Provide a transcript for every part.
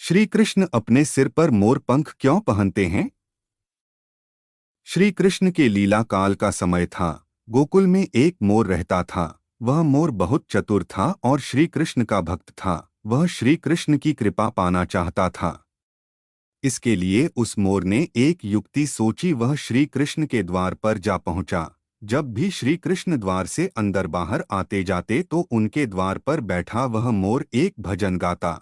श्री कृष्ण अपने सिर पर मोर पंख क्यों पहनते हैं? श्री कृष्ण के लीला काल का समय था। गोकुल में एक मोर रहता था। वह मोर बहुत चतुर था और श्री कृष्ण का भक्त था। वह श्री कृष्ण की कृपा पाना चाहता था। इसके लिए उस मोर ने एक युक्ति सोची। वह श्री कृष्ण के द्वार पर जा पहुंचा। जब भी श्री कृष्ण द्वार से अंदर बाहर आते जाते तो उनके द्वार पर बैठा वह मोर एक भजन गाता।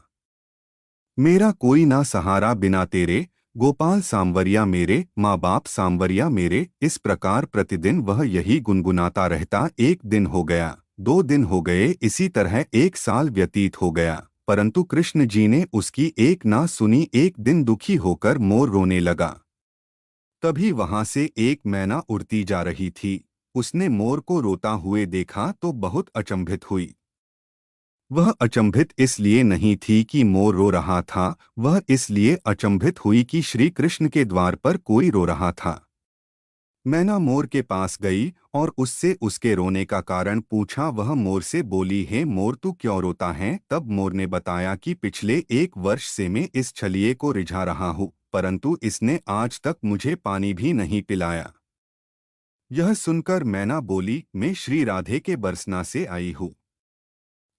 मेरा कोई ना सहारा बिना तेरे, गोपाल सांवरिया मेरे, माँ बाप सांवरिया मेरे। इस प्रकार प्रतिदिन वह यही गुनगुनाता रहता। एक दिन हो गया, 2 दिन हो गए, इसी तरह 1 साल व्यतीत हो गया, परंतु कृष्ण जी ने उसकी एक ना सुनी। एक दिन दुखी होकर मोर रोने लगा। तभी वहां से एक मैना उड़ती जा रही थी। उसने मोर को रोता हुए देखा तो बहुत अचंभित हुई। वह अचंभित इसलिए नहीं थी कि मोर रो रहा था, वह इसलिए अचंभित हुई कि श्री कृष्ण के द्वार पर कोई रो रहा था। मैना मोर के पास गई और उससे उसके रोने का कारण पूछा। वह मोर से बोली, हे मोर, तू क्यों रोता है? तब मोर ने बताया कि पिछले 1 वर्ष से मैं इस छलिए को रिझा रहा हूँ, परंतु इसने आज तक मुझे पानी भी नहीं पिलाया। यह सुनकर मैना बोली, मैं श्री राधे के बरसना से आई हूँ।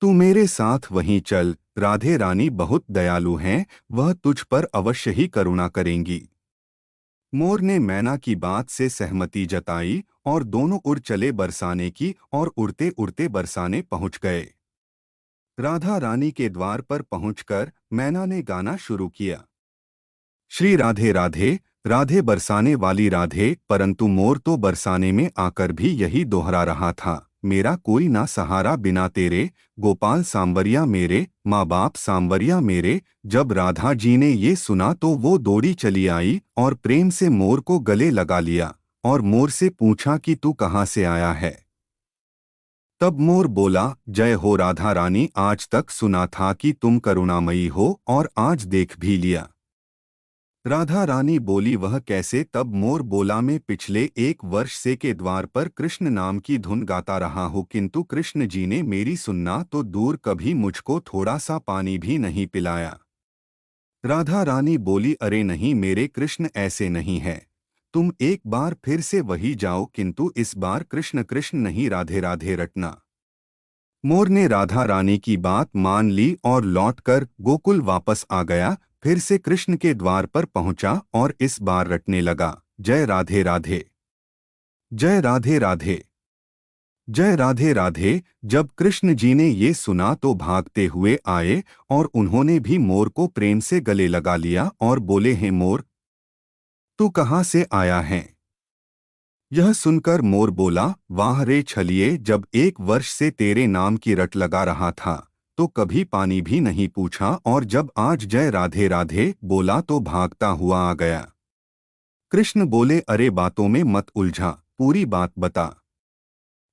तू मेरे साथ वहीं चल, राधे रानी बहुत दयालु हैं, वह तुझ पर अवश्य ही करुणा करेंगी। मोर ने मैना की बात से सहमति जताई और दोनों उड़ चले बरसाने की, और उड़ते उड़ते बरसाने पहुंच गए। राधा रानी के द्वार पर पहुंचकर मैना ने गाना शुरू किया। श्री राधे राधे, राधे बरसाने वाली राधे। परंतु मोर तो बरसाने में आकर भी यही दोहरा रहा था, मेरा कोई ना सहारा बिना तेरे, गोपाल सांवरिया मेरे, माँ बाप सांवरिया मेरे। जब राधा जी ने ये सुना तो वो दौड़ी चली आई और प्रेम से मोर को गले लगा लिया और मोर से पूछा कि तू कहाँ से आया है। तब मोर बोला, जय हो राधा रानी, आज तक सुना था कि तुम करुणामयी हो और आज देख भी लिया। राधा रानी बोली, वह कैसे? तब मोर बोला, मैं पिछले 1 वर्ष से के द्वार पर कृष्ण नाम की धुन गाता रहा हूँ, किंतु कृष्ण जी ने मेरी सुनना तो दूर, कभी मुझको थोड़ा सा पानी भी नहीं पिलाया। राधा रानी बोली, अरे नहीं मेरे कृष्ण, ऐसे नहीं है। तुम एक बार फिर से वही जाओ, किंतु इस बार कृष्ण कृष्ण नहीं, राधे राधे रटना। मोर ने राधा रानी की बात मान ली और लौटकर गोकुल वापस आ गया। फिर से कृष्ण के द्वार पर पहुंचा और इस बार रटने लगा, जय राधे राधे, जय राधे राधे, जय राधे राधे। जब कृष्ण जी ने ये सुना तो भागते हुए आए और उन्होंने भी मोर को प्रेम से गले लगा लिया और बोले, हे मोर, तू कहाँ से आया है? यह सुनकर मोर बोला, वाह रे छलिए, जब 1 वर्ष से तेरे नाम की रट लगा रहा था तो कभी पानी भी नहीं पूछा, और जब आज जय राधे राधे बोला तो भागता हुआ आ गया। कृष्ण बोले, अरे बातों में मत उलझा, पूरी बात बता।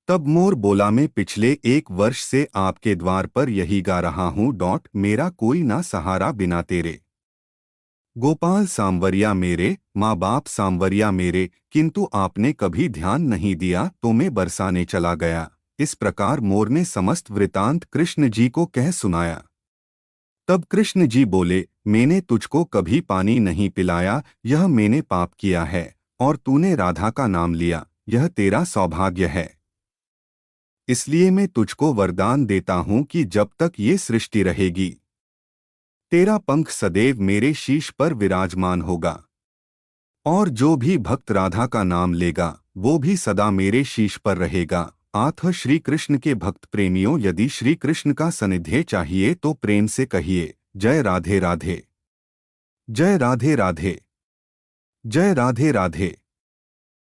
तब मोर बोला, मैं पिछले 1 वर्ष से आपके द्वार पर यही गा रहा हूँ। मेरा कोई ना सहारा बिना तेरे, गोपाल सांवरिया मेरे, माँ बाप सांवरिया मेरे, किंतु आपने कभी ध्यान नहीं दिया तो मैं बरसाने चला गया। इस प्रकार मोर ने समस्त वृतांत कृष्ण जी को कह सुनाया। तब कृष्ण जी बोले, मैंने तुझको कभी पानी नहीं पिलाया, यह मैंने पाप किया है, और तूने राधा का नाम लिया, यह तेरा सौभाग्य है। इसलिए मैं तुझको वरदान देता हूँ कि जब तक ये सृष्टि रहेगी तेरा पंख सदैव मेरे शीश पर विराजमान होगा, और जो भी भक्त राधा का नाम लेगा वो भी सदा मेरे शीश पर रहेगा। आथ श्री कृष्ण के भक्त प्रेमियों, यदि श्री कृष्ण का सानिध्य चाहिए तो प्रेम से कहिए, जय राधे राधे, जय राधे राधे, जय राधे राधे।